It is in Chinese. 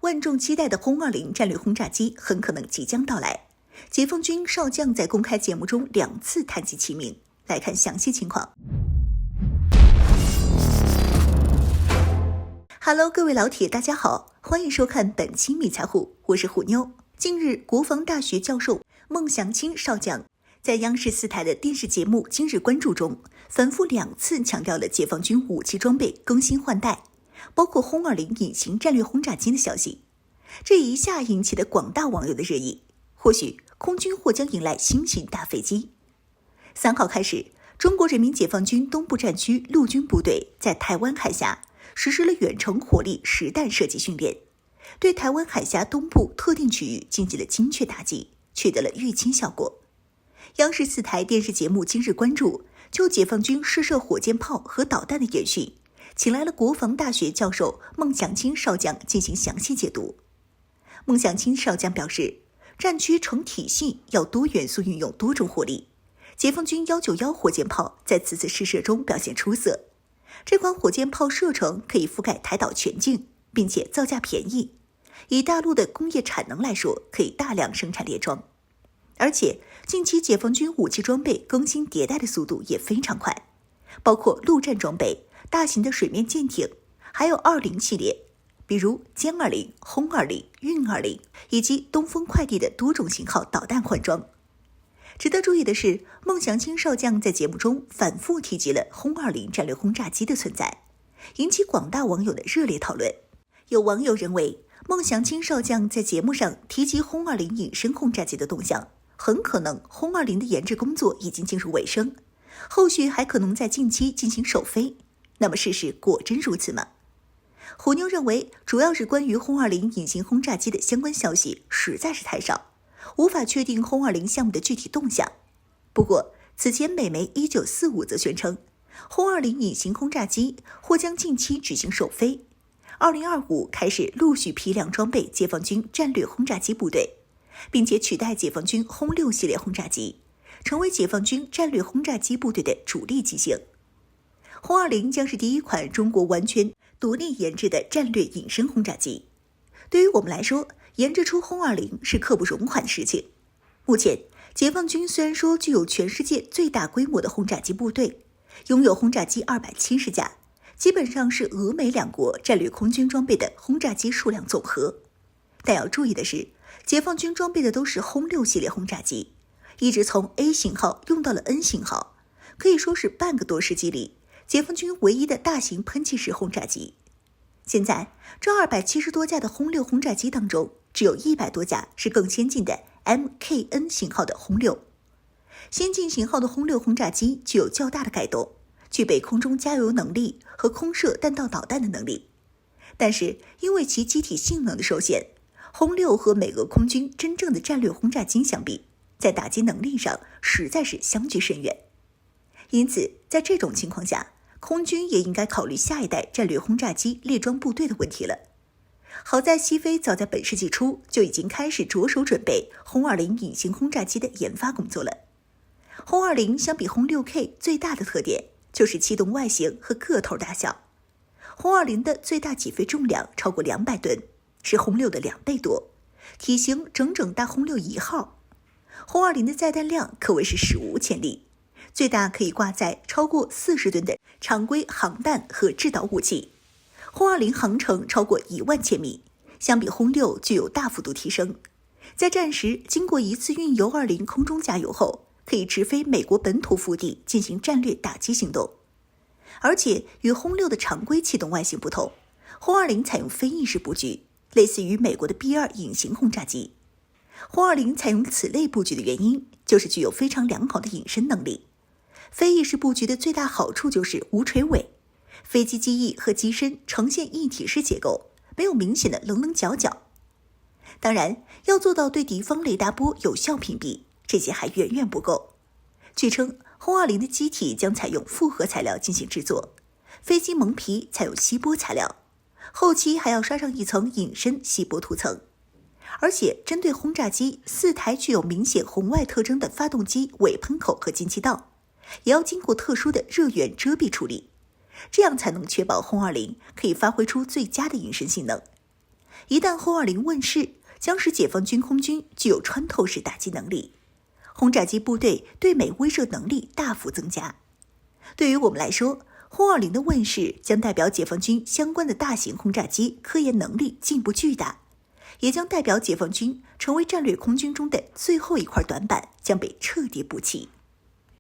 万众期待的轰20战略轰炸机很可能即将到来。解放军少将在公开节目中2次谈及其名，来看详细情况。Hello， 各位老铁，大家好，欢迎收看本期密财户，我是虎妞。近日，国防大学教授孟祥青少将在央视4台的电视节目《今日关注》中，反复2次强调了解放军武器装备更新换代，包括轰20隐形战略轰炸机的消息。这一下引起了广大网友的热议，或许空军或将迎来新型大飞机。3号开始，中国人民解放军东部战区陆军部队在台湾海峡实施了远程火力实弹射击训练，对台湾海峡东部特定区域进行了精确打击，取得了预期效果。央视4台电视节目《今日关注》就解放军试射火箭炮和导弹的演训，请来了国防大学教授孟祥青少将进行详细解读。孟祥青少将表示，战区成体系要多元素运用多种火力，解放军191火箭炮在此次试射中表现出色。这款火箭炮射程可以覆盖台岛全境，并且造价便宜，以大陆的工业产能来说，可以大量生产列装。而且近期解放军武器装备更新迭代的速度也非常快，包括陆战装备、大型的水面舰艇，还有20系列，比如歼20、轰20、运20，以及东风快递的多种型号导弹换装。值得注意的是，孟祥青少将在节目中反复提及了轰20战略轰炸机的存在，引起广大网友的热烈讨论。有网友认为，孟祥青少将在节目上提及轰20隐身轰炸机的动向，很可能轰20的研制工作已经进入尾声，后续还可能在近期进行首飞。那么事实果真如此吗？虎妞认为，主要是关于轰20隐形轰炸机的相关消息实在是太少，无法确定轰20项目的具体动向。不过，此前美媒1945则宣称，轰20隐形轰炸机或将近期举行首飞，2025开始陆续批量装备解放军战略轰炸机部队，并且取代解放军轰6系列轰炸机，成为解放军战略轰炸机部队的主力机型。轰20将是第一款中国完全独立研制的战略隐身轰炸机。对于我们来说，研制出轰20是刻不容缓的事情。目前，解放军虽然说具有全世界最大规模的轰炸机部队，拥有轰炸机270架，基本上是俄美2国战略空军装备的轰炸机数量总和。但要注意的是，解放军装备的都是轰6系列轰炸机，一直从 A 型号用到了 N 型号，可以说是半个多世纪里解放军唯一的大型喷气式轰炸机。现在这270多架的轰6轰炸机当中，只有100多架是更先进的 MKN 型号的轰6。先进型号的轰6轰炸机具有较大的改动，具备空中加油能力和空射弹道导弹的能力。但是因为其机体性能的受限，轰6和美俄空军真正的战略轰炸机相比，在打击能力上实在是相距甚远。因此，在这种情况下，空军也应该考虑下一代战略轰炸机列装部队的问题了。好在西非早在本世纪初就已经开始着手准备轰20隐形轰炸机的研发工作了。轰20相比轰 6K 最大的特点就是气动外形和个头大小。轰20的最大起飞重量超过200吨，是轰6的2倍多，体型整整大轰61号。轰20的载弹量可谓是史无前例，最大可以挂载超过40吨的常规航弹和制导武器。轰20航程超过1万千米，相比轰6具有大幅度提升。在战时，经过一次运油20空中加油后，可以直飞美国本土腹地进行战略打击行动。而且与轰6的常规气动外形不同，轰20采用飞翼式布局，类似于美国的 B2 隐形轰炸机。轰20采用此类布局的原因，就是具有非常良好的隐身能力。飞翼式布局的最大好处就是无垂尾，飞机机翼和机身呈现一体式结构，没有明显的棱棱角角。当然，要做到对敌方雷达波有效屏蔽，这些还远远不够。据称，轰20的机体将采用复合材料进行制作，飞机蒙皮采用锡箔材料，后期还要刷上一层隐身锡箔涂层。而且针对轰炸机4台具有明显红外特征的发动机尾喷口和进气道，也要经过特殊的热源遮蔽处理，这样才能确保轰20可以发挥出最佳的隐身性能。一旦轰20问世，将使解放军空军具有穿透式打击能力，轰炸机部队对美威慑能力大幅增加。对于我们来说，轰20的问世将代表解放军相关的大型轰炸机科研能力进步巨大，也将代表解放军成为战略空军中的最后一块短板将被彻底补齐。